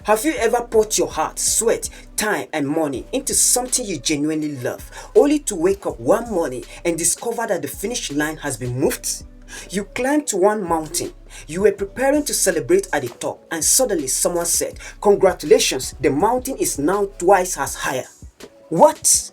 Have you ever put your heart, sweat, time and money into something you genuinely love, only to wake up one morning and discover that the finish line has been moved? You climbed to one mountain, you were preparing to celebrate at the top, and suddenly someone said, "Congratulations, the mountain is now twice as higher." What?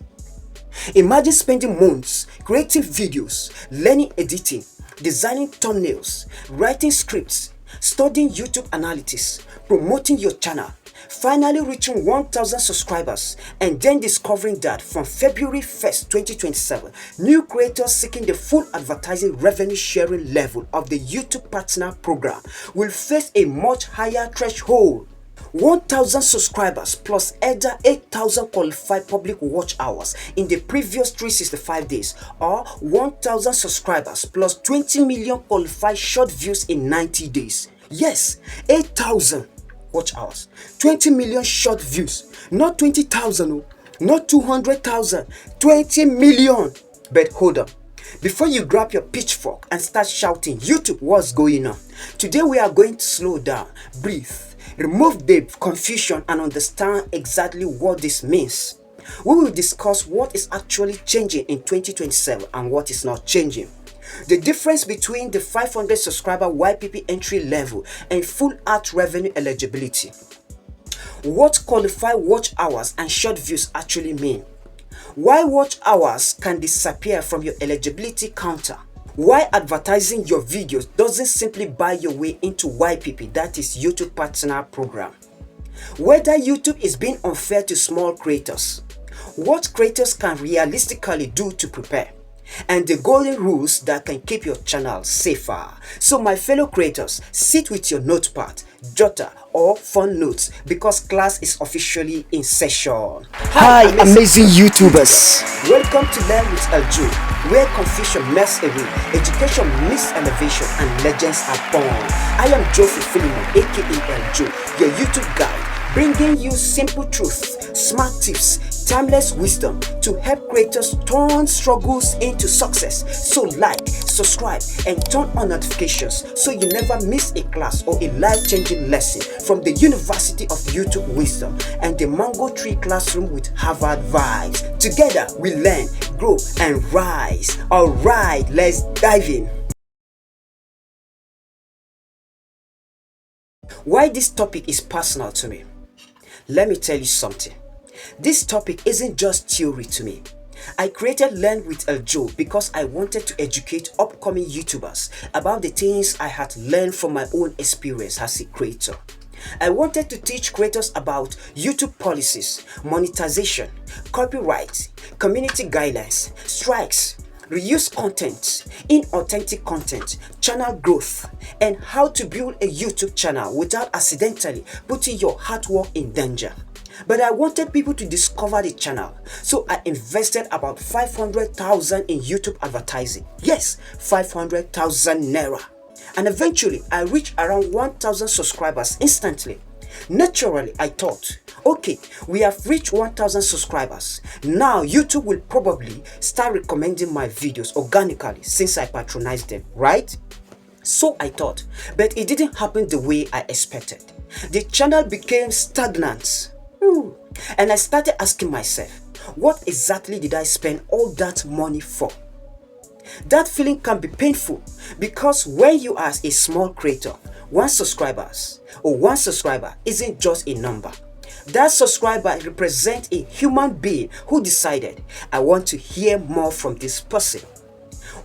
Imagine spending months creating videos, learning editing, designing thumbnails, writing scripts, studying YouTube analytics, promoting your channel, finally reaching 1,000 subscribers, and then discovering that from February 1st, 2027, new creators seeking the full advertising revenue sharing level of the YouTube Partner Program will face a much higher threshold. 1,000 subscribers plus either 8,000 qualified public watch hours in the previous 365 days, or 1,000 subscribers plus 20 million qualified short views in 90 days. Yes, 8,000 watch hours, 20 million short views, not 20,000, not 200,000, 20 million. But hold on, before you grab your pitchfork and start shouting, "YouTube, what's going on?" Today we are going to slow down, breathe, remove the confusion and understand exactly what this means. We will discuss what is actually changing in 2027 and what is not changing. The difference between the 500 subscriber YPP entry level and full ad revenue eligibility. What qualified watch hours and short views actually mean. Why watch hours can disappear from your eligibility counter. Why advertising your videos doesn't simply buy your way into YPP, that is YouTube Partner Program. Whether YouTube is being unfair to small creators. What creators can realistically do to prepare. And the golden rules that can keep your channel safer. So my fellow creators, sit with your notepad, jotter or phone notes because class is officially in session. Hi amazing YouTubers. Welcome to Learn with ElJoe, where confusion melts away, education meets elevation and legends are born. I am Joe Philemon aka ElJoe, your YouTube guide, bringing you simple truth, smart tips, timeless wisdom to help creators turn struggles into success. So like, subscribe and turn on notifications so you never miss a class or a life-changing lesson from the University of YouTube Wisdom and the Mango Tree Classroom with Harvard vibes. Together we learn, grow and rise. Alright, let's dive in. Why this topic is personal to me? Let me tell you something. This topic isn't just theory to me. I created Learn with ElJoe because I wanted to educate upcoming YouTubers about the things I had learned from my own experience as a creator. I wanted to teach creators about YouTube policies, monetization, copyright, community guidelines, strikes, reuse content, inauthentic content, channel growth, and how to build a YouTube channel without accidentally putting your hard work in danger. But I wanted people to discover the channel, so I invested about 500,000 in YouTube advertising. Yes, 500,000 naira. And eventually I reached around 1,000 subscribers instantly. Naturally, I thought, okay, we have reached 1,000 subscribers. Now YouTube will probably start recommending my videos organically since I patronize them, right? So I thought, but it didn't happen the way I expected. The channel became stagnant. And I started asking myself, what exactly did I spend all that money for? That feeling can be painful because when you are a small creator, one subscriber isn't just a number. That subscriber represents a human being who decided, I want to hear more from this person.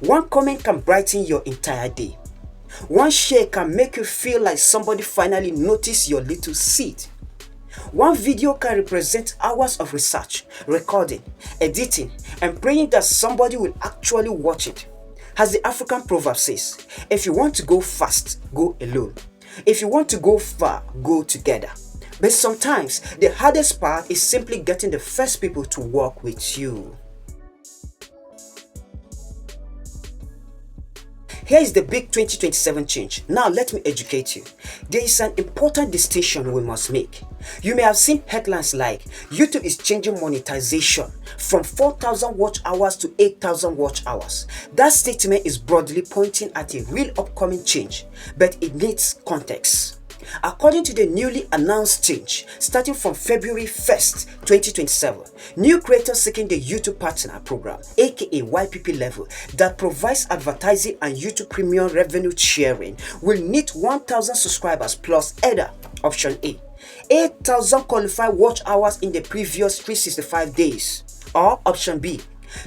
One comment can brighten your entire day. One share can make you feel like somebody finally noticed your little seed. One video can represent hours of research, recording, editing, and praying that somebody will actually watch it. As the African proverb says, if you want to go fast, go alone. If you want to go far, go together. But sometimes the hardest part is simply getting the first people to work with you. Here is the big 2027 change. Now let me educate you. There is an important distinction we must make. You may have seen headlines like, YouTube is changing monetization from 4,000 watch hours to 8,000 watch hours. That statement is broadly pointing at a real upcoming change, but it needs context. According to the newly announced change, starting from February 1st, 2027, new creators seeking the YouTube Partner Program, aka YPP level, that provides advertising and YouTube Premium revenue sharing will need 1,000 subscribers plus either option A, 8,000 qualified watch hours in the previous 365 days, or option B,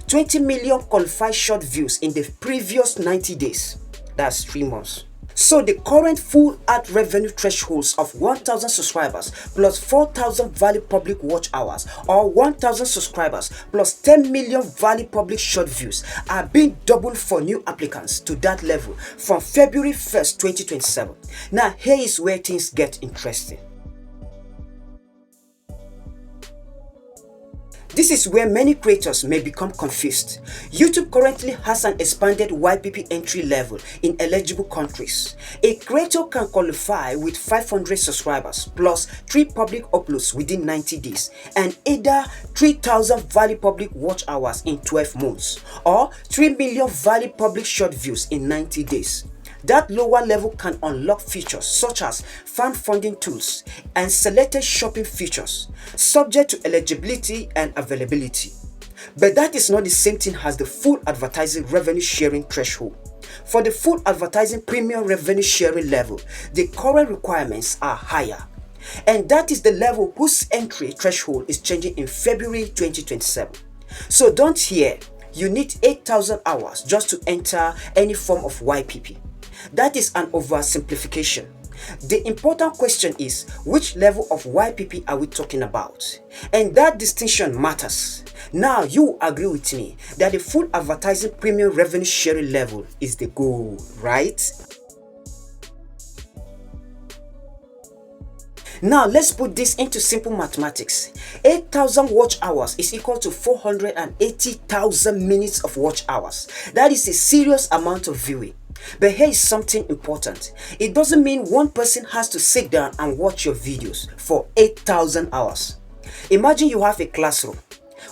20 million qualified short views in the previous 90 days, that's 3 months. So the current full ad revenue thresholds of 1,000 subscribers plus 4,000 valid public watch hours or 1,000 subscribers plus 10 million valid public short views are being doubled for new applicants to that level from February 1st, 2027. Now here is where things get interesting. This is where many creators may become confused. YouTube currently has an expanded YPP entry level in eligible countries. A creator can qualify with 500 subscribers plus 3 public uploads within 90 days and either 3,000 valid public watch hours in 12 months or 3 million valid public short views in 90 days. That lower level can unlock features such as fan funding tools and selected shopping features, subject to eligibility and availability. But that is not the same thing as the full advertising revenue sharing threshold. For the full advertising premium revenue sharing level, the current requirements are higher. And that is the level whose entry threshold is changing in February 2027. So don't hear you need 8,000 hours just to enter any form of YPP. That is an oversimplification. The important question is, which level of YPP are we talking about? And that distinction matters. Now you agree with me that the full advertising premium revenue sharing level is the goal, right? Now let's put this into simple mathematics. 8,000 watch hours is equal to 480,000 minutes of watch hours. That is a serious amount of viewing. But here is something important. It doesn't mean one person has to sit down and watch your videos for 8,000 hours. Imagine you have a classroom.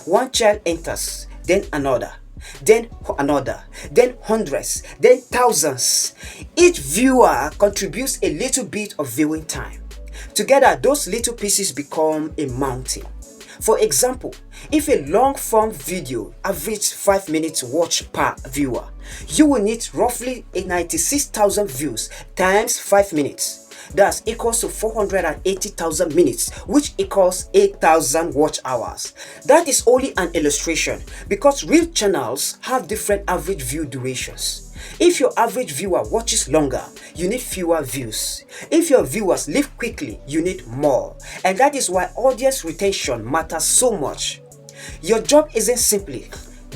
One child enters, then another, then hundreds, then thousands. Each viewer contributes a little bit of viewing time. Together, those little pieces become a mountain. For example, if a long-form video averages 5 minutes watch per viewer, you will need roughly 96,000 views times 5 minutes. That's equals to 480,000 minutes, which equals 8,000 watch hours. That is only an illustration because real channels have different average view durations. If your average viewer watches longer, you need fewer views. If your viewers leave quickly, you need more. And that is why audience retention matters so much. Your job isn't simply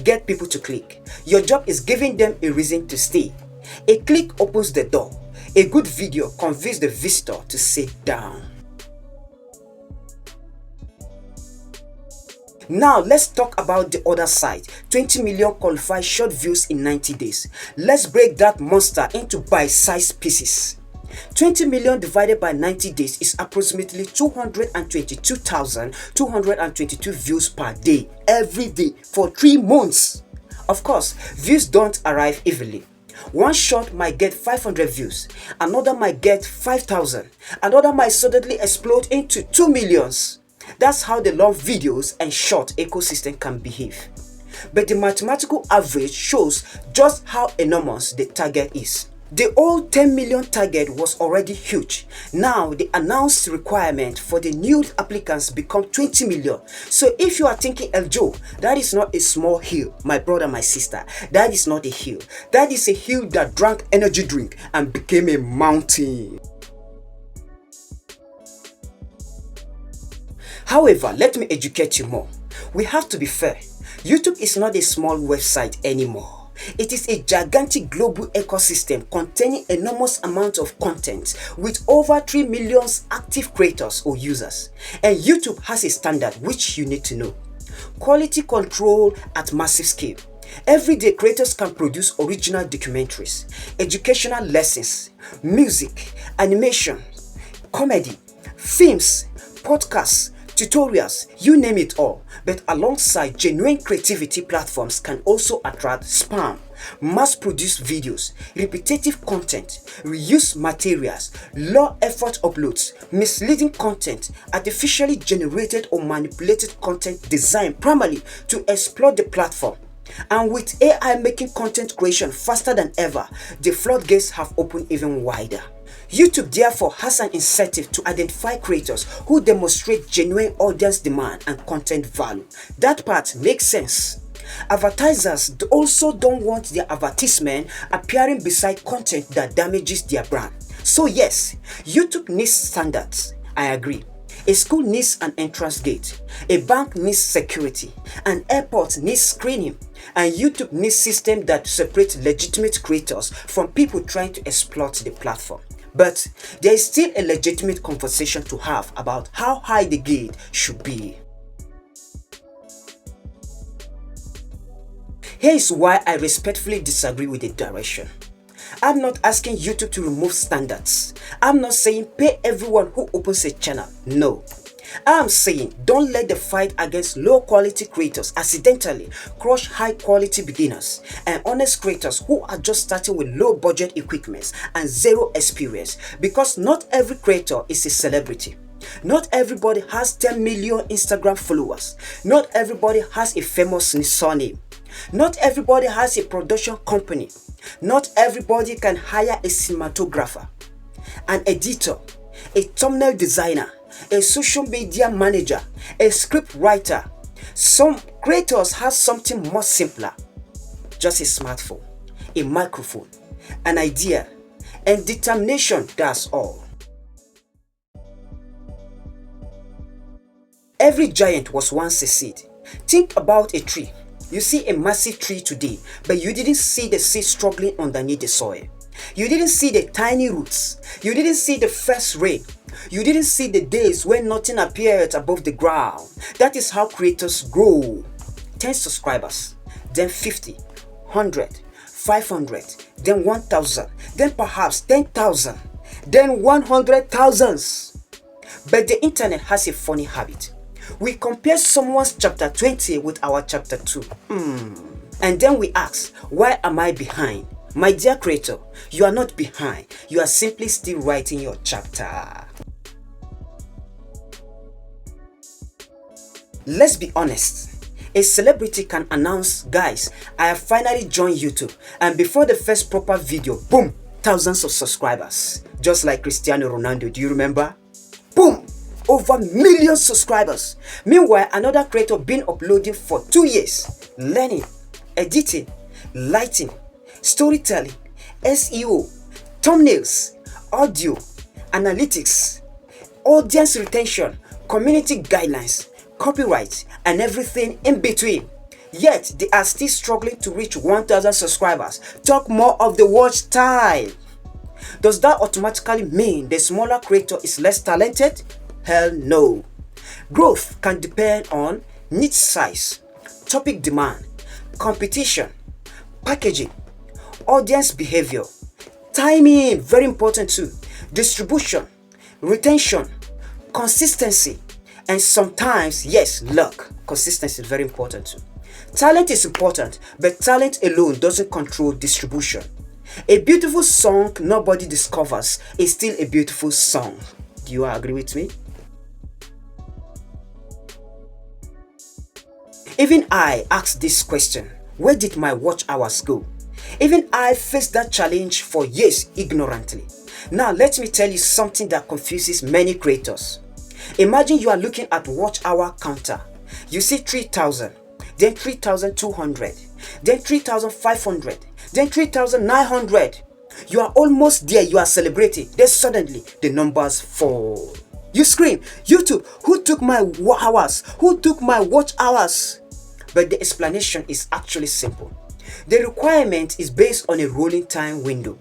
get people to click. Your job is giving them a reason to stay. A click opens the door. A good video convinces the visitor to sit down. Now let's talk about the other side, 20 million qualified short views in 90 days. Let's break that monster into bite-sized pieces. 20 million divided by 90 days is approximately 222,222 views per day, every day for 3 months. Of course, views don't arrive evenly. One shot might get 500 views, another might get 5,000, another might suddenly explode into 2 millions. That's how the long videos and short ecosystem can behave. But the mathematical average shows just how enormous the target is. The old 10 million target was already huge. Now the announced requirement for the new applicants become 20 million. So if you are thinking, ElJoe, that is not a small hill, my brother, my sister, that is not a hill. That is a hill that drank energy drink and became a mountain. However, let me educate you more. We have to be fair. YouTube is not a small website anymore. It is a gigantic global ecosystem containing enormous amounts of content with over 3 million active creators or users. And YouTube has a standard which you need to know. Quality control at massive scale. Everyday creators can produce original documentaries, educational lessons, music, animation, comedy, films, podcasts, tutorials, you name it all. But alongside genuine creativity, platforms can also attract spam, mass-produced videos, repetitive content, reused materials, low effort uploads, misleading content, artificially generated or manipulated content designed primarily to exploit the platform. And with AI making content creation faster than ever, the floodgates have opened even wider. YouTube therefore has an incentive to identify creators who demonstrate genuine audience demand and content value. That part makes sense. Advertisers also don't want their advertisement appearing beside content that damages their brand. So yes, YouTube needs standards. I agree. A school needs an entrance gate, a bank needs security, an airport needs screening, and YouTube needs systems that separate legitimate creators from people trying to exploit the platform. But there is still a legitimate conversation to have about how high the gate should be. Here is why I respectfully disagree with the direction. I'm not asking YouTube to remove standards. I'm not saying pay everyone who opens a channel. No. I'm saying don't let the fight against low quality creators accidentally crush high quality beginners and honest creators who are just starting with low budget equipment and zero experience, because not every creator is a celebrity. Not everybody has 10 million Instagram followers. Not everybody has a famous surname. Not everybody has a production company. Not everybody can hire a cinematographer, an editor, a thumbnail designer, a social media manager, a script writer. Some creators have something more simpler. Just a smartphone, a microphone, an idea, and determination, that's all. Every giant was once a seed. Think about a tree. You see a massive tree today, but you didn't see the seed struggling underneath the soil. You didn't see the tiny roots. You didn't see the first rain. You didn't see the days when nothing appeared above the ground. That is how creators grow. 10 subscribers, then 50, 100, 500, then 1,000, then perhaps 10,000, then 100,000. But the internet has a funny habit. We compare someone's chapter 20 with our chapter 2. And then we ask, why am I behind? My dear creator, you are not behind. You are simply still writing your chapter. Let's be honest. A celebrity can announce, guys, I have finally joined YouTube, and before the first proper video, boom, thousands of subscribers. Just like Cristiano Ronaldo, do you remember? Boom! Over million subscribers. Meanwhile, another creator been uploading for 2 years, learning, editing, lighting, storytelling, SEO, thumbnails, audio, analytics, audience retention, community guidelines, copyright, and everything in between. Yet they are still struggling to reach 1,000 subscribers. Talk more of the watch time. Does that automatically mean the smaller creator is less talented? Hell no. Growth can depend on niche size, topic demand, competition, packaging, audience behavior, timing, very important too, distribution, retention, consistency, and sometimes, yes, luck. Consistency is very important too. Talent is important, but talent alone doesn't control distribution. A beautiful song nobody discovers is still a beautiful song. Do you agree with me? Even I asked this question, where did my watch hours go? Even I faced that challenge for years ignorantly. Now let me tell you something that confuses many creators. Imagine you are looking at watch hour counter. You see 3,000, then 3,200, then 3,500, then 3,900. You are almost there, you are celebrating. Then suddenly the numbers fall. You scream, YouTube, who took my hours? Who took my watch hours? But the explanation is actually simple. The requirement is based on a rolling time window.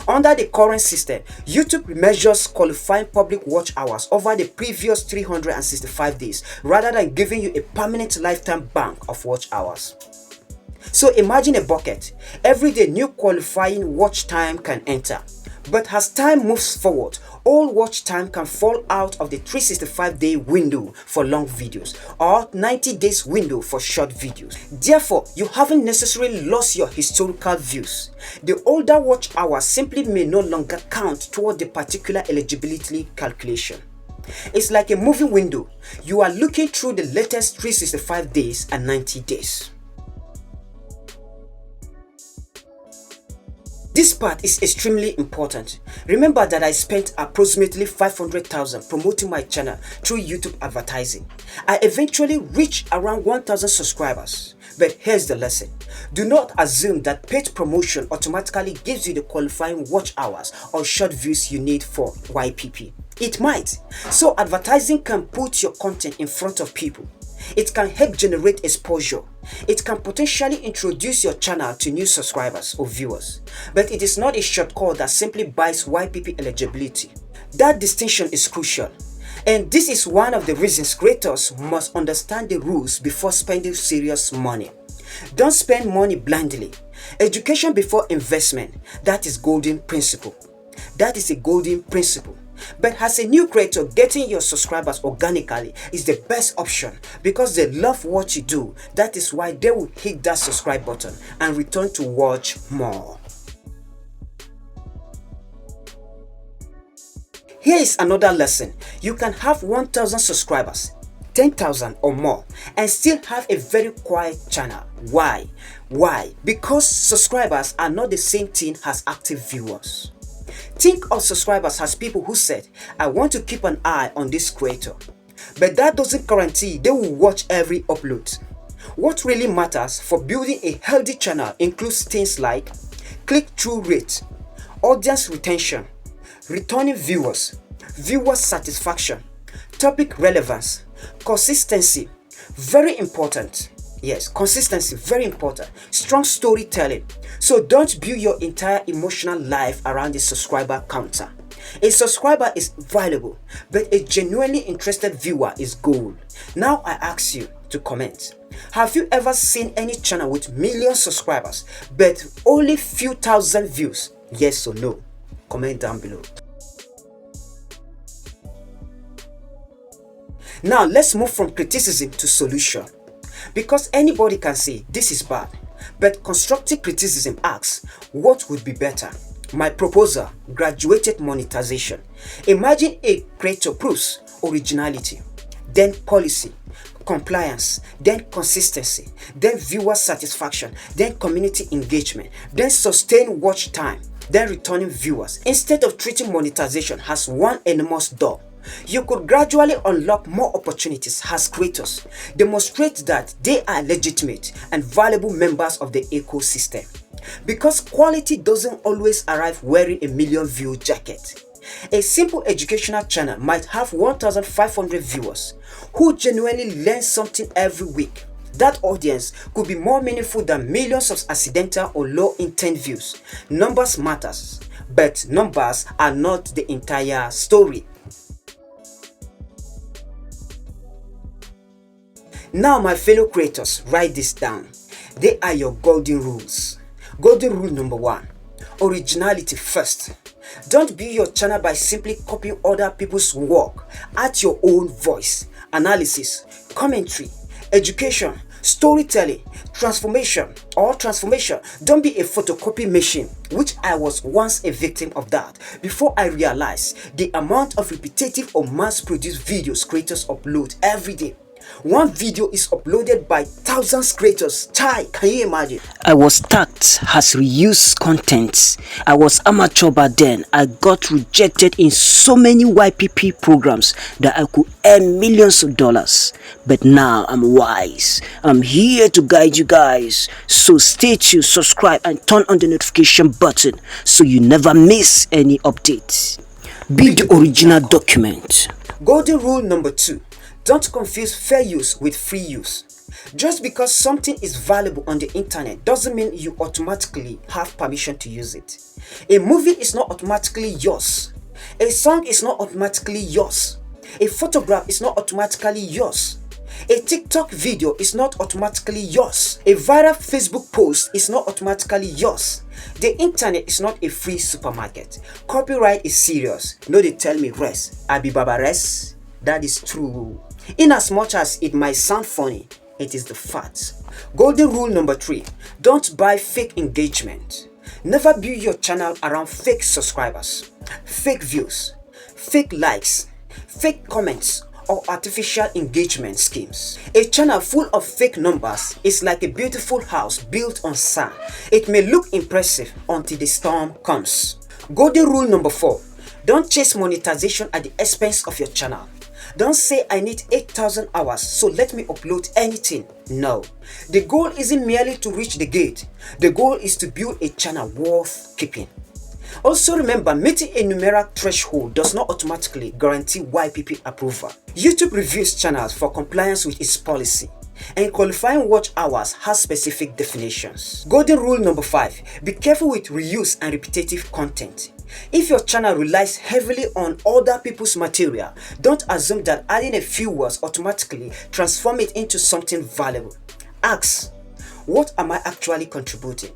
Under the current system, YouTube measures qualifying public watch hours over the previous 365 days rather than giving you a permanent lifetime bank of watch hours. So imagine a bucket. Every day new qualifying watch time can enter. But as time moves forward, All watch time can fall out of the 365-day window for long videos or 90 days window for short videos. Therefore, you haven't necessarily lost your historical views. The older watch hours simply may no longer count toward the particular eligibility calculation. It's like a movie window. You are looking through the latest 365 days and 90 days. This part is extremely important. Remember that I spent approximately $500,000 promoting my channel through YouTube advertising. I eventually reached around 1,000 subscribers. But here's the lesson. Do not assume that paid promotion automatically gives you the qualifying watch hours or short views you need for YPP. It might. So advertising can put your content in front of people. It can help generate exposure. It can potentially introduce your channel to new subscribers or viewers. But it is not a shortcut that simply buys YPP eligibility. That distinction is crucial. And this is one of the reasons creators must understand the rules before spending serious money. Don't spend money blindly. Education before investment. That is golden principle. That is a golden principle. But as a new creator, getting your subscribers organically is the best option because they love what you do. That is why they will hit that subscribe button and return to watch more. Here is another lesson. You can have 1,000 subscribers, 10,000 or more, and still have a very quiet channel. Why? Because subscribers are not the same thing as active viewers. Think of subscribers as people who said, I want to keep an eye on this creator. But that doesn't guarantee they will watch every upload. What really matters for building a healthy channel includes things like click-through rate, audience retention, returning viewers, viewer satisfaction, topic relevance, consistency, very important. Yes, consistency, very important. Strong storytelling. So don't build your entire emotional life around the subscriber counter. A subscriber is valuable, but a genuinely interested viewer is gold. Now I ask you to comment. Have you ever seen any channel with million subscribers, but only few thousand views? Yes or no? Comment down below. Now let's move from criticism to solution. Because anybody can say this is bad, but constructive criticism asks what would be better. My proposal: graduated monetization. Imagine a creator proves originality, then policy, compliance, then consistency, then viewer satisfaction, then community engagement, then sustained watch time, then returning viewers. Instead of treating monetization as one enormous door, you could gradually unlock more opportunities as creators. Demonstrate that they are legitimate and valuable members of the ecosystem. Because quality doesn't always arrive wearing a million view jacket. A simple educational channel might have 1,500 viewers who genuinely learn something every week. That audience could be more meaningful than millions of accidental or low intent views. Numbers matters, but numbers are not the entire story. Now my fellow creators, write this down. They are your golden rules. Golden rule number 1. Originality first. Don't build your channel by simply copying other people's work. Add your own voice, analysis, commentary, education, storytelling, transformation. Don't be a photocopy machine, which I was once a victim of that before I realized the amount of repetitive or mass-produced videos creators upload every day. One video is uploaded by thousands of creators. Chai, can you imagine? I was tagged as reused content. I was amateur, but then I got rejected in so many YPP programs that I could earn millions of dollars. But now I'm wise. I'm here to guide you guys. So stay tuned, subscribe, and turn on the notification button so you never miss any updates. Be the original document. Golden rule number 2. Don't confuse fair use with free use. Just because something is valuable on the internet doesn't mean you automatically have permission to use it. A movie is not automatically yours. A song is not automatically yours. A photograph is not automatically yours. A TikTok video is not automatically yours. A viral Facebook post is not automatically yours. The internet is not a free supermarket. Copyright is serious. No, they tell me rest. Abi Baba rest. That is true. In as much as it might sound funny, it is the fact. Golden rule number 3. Don't buy fake engagement. Never build your channel around fake subscribers, fake views, fake likes, fake comments, or artificial engagement schemes. A channel full of fake numbers is like a beautiful house built on sand. It may look impressive until the storm comes. Golden rule number 4. Don't chase monetization at the expense of your channel. Don't say I need 8,000 hours, so let me upload anything. No. The goal isn't merely to reach the gate. The goal is to build a channel worth keeping. Also remember, meeting a numeric threshold does not automatically guarantee YPP approval. YouTube reviews channels for compliance with its policy, and qualifying watch hours has specific definitions. Golden rule number 5. Be careful with reuse and repetitive content. If your channel relies heavily on other people's material, don't assume that adding a few words automatically transform it into something valuable. Ask, what am I actually contributing?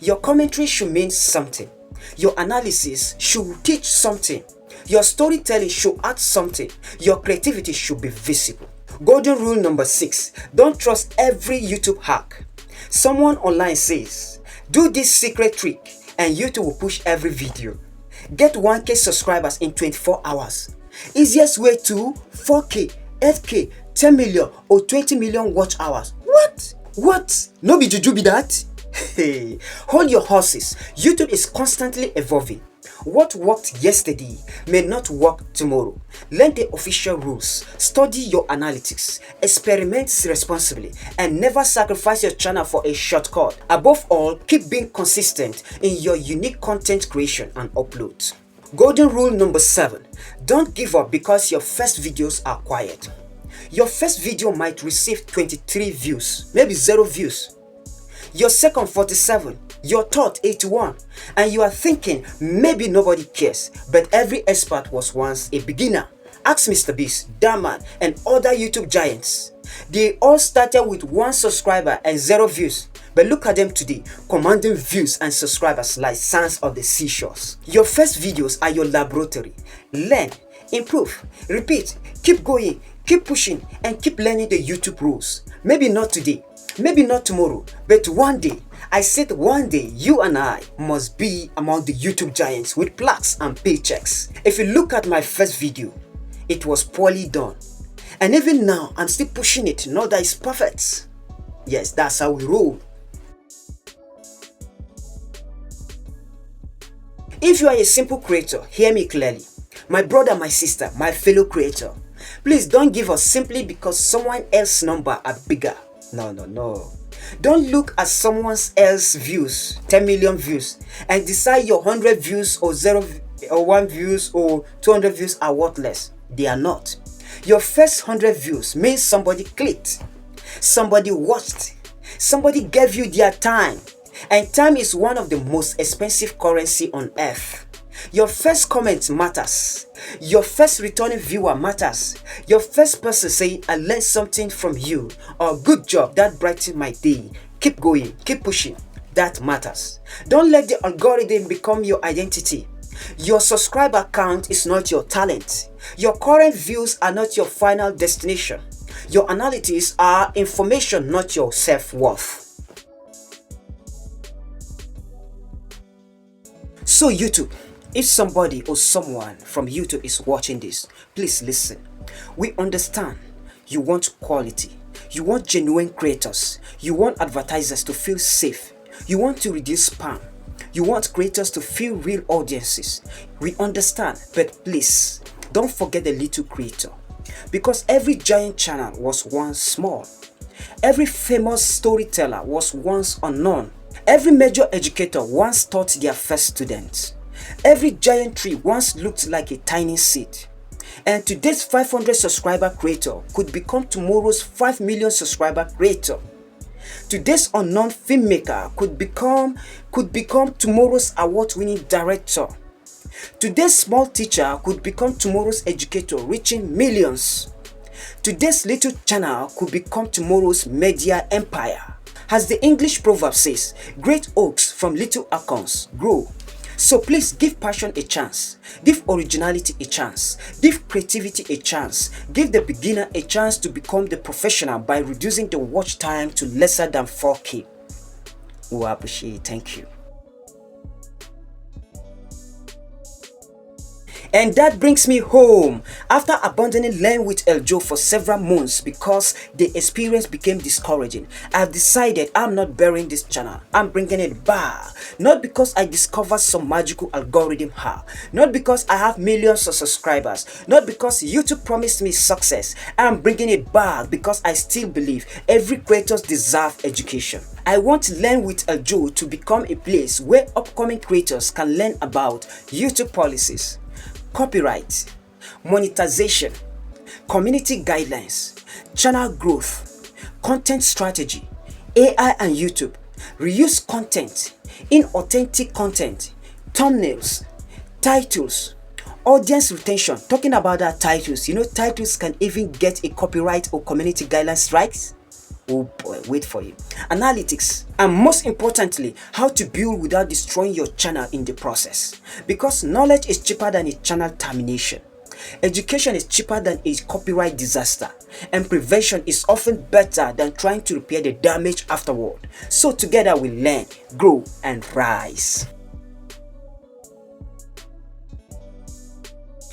Your commentary should mean something. Your analysis should teach something. Your storytelling should add something. Your creativity should be visible. Golden rule number 6. Don't trust every YouTube hack. Someone online says, do this secret trick and YouTube will push every video. Get 1K subscribers in 24 hours. Easiest way to 4K, 8K, 10 million or 20 million watch hours. What? No be juju be that? Hey, hold your horses. YouTube is constantly evolving. What worked yesterday may not work tomorrow. Learn the official rules, study your analytics, experiment responsibly, and never sacrifice your channel for a shortcut. Above all, keep being consistent in your unique content creation and upload. Golden rule number 7. Don't give up because your first videos are quiet. Your first video might receive 23 views, maybe 0 views. Your second 47, your third 81, and you are thinking maybe nobody cares, but every expert was once a beginner. Ask Mr. Beast, Daman, and other YouTube giants. They all started with 1 subscriber and 0 views, but look at them today, commanding views and subscribers like sands of the seashores. Your first videos are your laboratory. Learn, improve, repeat, keep going, keep pushing, and keep learning the YouTube rules. Maybe not today, maybe not tomorrow, but one day. I said one day you and I must be among the YouTube giants with plaques and paychecks. If you look at my first video, it was poorly done. And even now, I'm still pushing it, not that it's perfect. Yes, that's how we roll. If you are a simple creator, hear me clearly. My brother, my sister, my fellow creator, please don't give up simply because someone else's number are bigger. No. Don't look at someone else's views, 10 million views, and decide your 100 views or 0 or 1 views or 200 views are worthless. They are not. Your first 100 views means somebody clicked, somebody watched, somebody gave you their time, and time is one of the most expensive currency on earth. Your first comment matters. Your first returning viewer matters. Your first person saying, I learned something from you, or good job, that brightened my day. Keep going, keep pushing. That matters. Don't let the algorithm become your identity. Your subscriber count is not your talent. Your current views are not your final destination. Your analytics are information, not your self-worth. So YouTube, if somebody or someone from YouTube is watching this, please listen. We understand you want quality. You want genuine creators. You want advertisers to feel safe. You want to reduce spam. You want creators to feel real audiences. We understand, but please don't forget the little creator. Because every giant channel was once small. Every famous storyteller was once unknown. Every major educator once taught their first students. Every giant tree once looked like a tiny seed. And today's 500 subscriber creator could become tomorrow's 5 million subscriber creator. Today's unknown filmmaker could become tomorrow's award-winning director. Today's small teacher could become tomorrow's educator reaching millions. Today's little channel could become tomorrow's media empire. As the English proverb says, great oaks from little acorns grow. So please give passion a chance, give originality a chance, give creativity a chance, give the beginner a chance to become the professional by reducing the watch time to lesser than 4K. We appreciate it. Thank you. And that brings me home. After abandoning Learn with ElJoe for several months because the experience became discouraging, I've decided I'm not burying this channel. I'm bringing it back. Not because I discovered some magical algorithm hack, not because I have millions of subscribers, not because YouTube promised me success. I'm bringing it back because I still believe every creator deserves education. I want Learn with ElJoe to become a place where upcoming creators can learn about YouTube policies, copyright, monetization, community guidelines, channel growth, content strategy, AI and YouTube, reuse content, inauthentic content, thumbnails, titles, audience retention. Talking about that titles, you know titles can even get a copyright or community guidelines strikes. Oh boy, wait for you. Analytics, and most importantly, how to build without destroying your channel in the process. Because knowledge is cheaper than a channel termination. Education is cheaper than a copyright disaster. And prevention is often better than trying to repair the damage afterward. So together we learn, grow, and rise.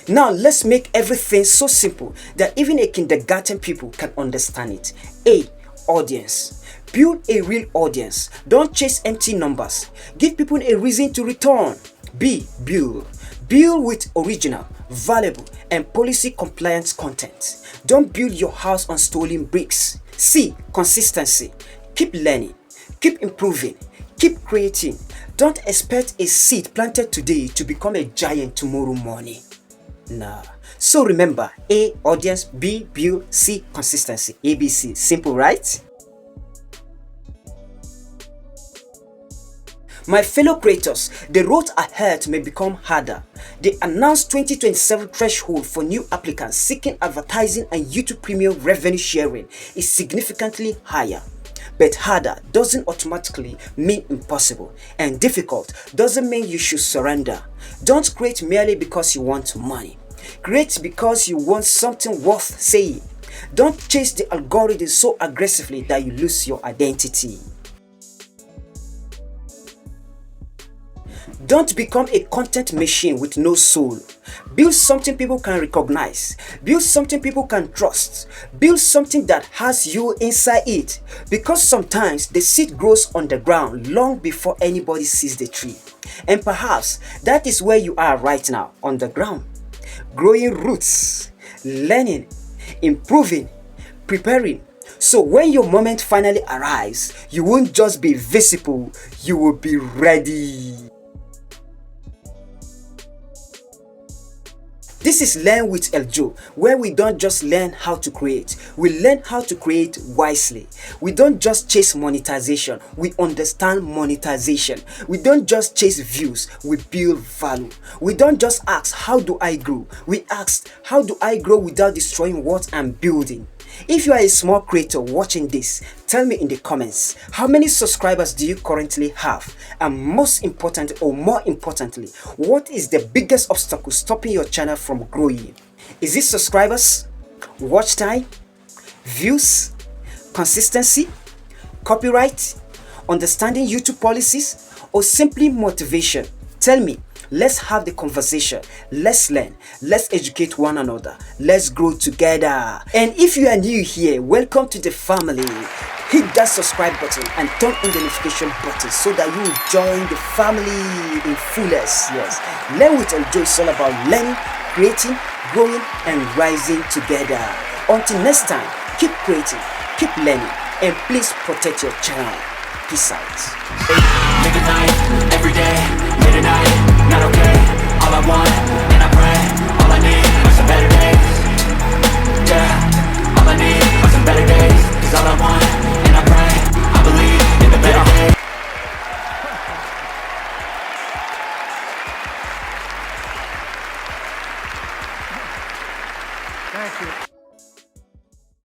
Now let's make everything so simple that even a kindergarten people can understand it. A. Audience. Build a real audience. Don't chase empty numbers. Give people a reason to return. B. Build. Build with original, valuable, and policy compliant content. Don't build your house on stolen bricks. C. Consistency. Keep learning. Keep improving. Keep creating. Don't expect a seed planted today to become a giant tomorrow morning. Nah. So remember, A. Audience, B. Build, C. Consistency. ABC. Simple, right? My fellow creators, the road ahead may become harder. The announced 2027 threshold for new applicants seeking advertising and YouTube Premium revenue sharing is significantly higher. But harder doesn't automatically mean impossible, and difficult doesn't mean you should surrender. Don't create merely because you want money. Create because you want something worth saying. Don't chase the algorithm so aggressively that you lose your identity. Don't become a content machine with no soul. Build something people can recognize. Build something people can trust. Build something that has you inside it. Because sometimes the seed grows on the ground long before anybody sees the tree. And perhaps that is where you are right now, on the ground. Growing roots, learning, improving, preparing. So when your moment finally arrives, you won't just be visible, you will be ready. This is Learn with ElJoe, where we don't just learn how to create, we learn how to create wisely. We don't just chase monetization, we understand monetization. We don't just chase views, we build value. We don't just ask, how do I grow? We ask, how do I grow without destroying what I'm building? If you are a small creator watching this, tell me in the comments, how many subscribers do you currently have? And most importantly, or more importantly, what is the biggest obstacle stopping your channel from growing? Is it subscribers, watch time, views, consistency, copyright, understanding YouTube policies, or simply motivation? Tell me. Let's have the conversation. Let's learn. Let's educate one another. Let's grow together. And if you are new here, welcome to the family. Hit that subscribe button and turn on the notification button so that you will join the family in fullest. Yes. Learn with ElJoe is all about learning, creating, growing, and rising together. Until next time, keep creating, keep learning, and please protect your channel. Peace out. Live at night, every day, late at night, not okay. All I want, and I pray, all I need are some better days. Yeah, all I need are some better days. Cause all I want, and I pray, I believe in the better days. Thank you.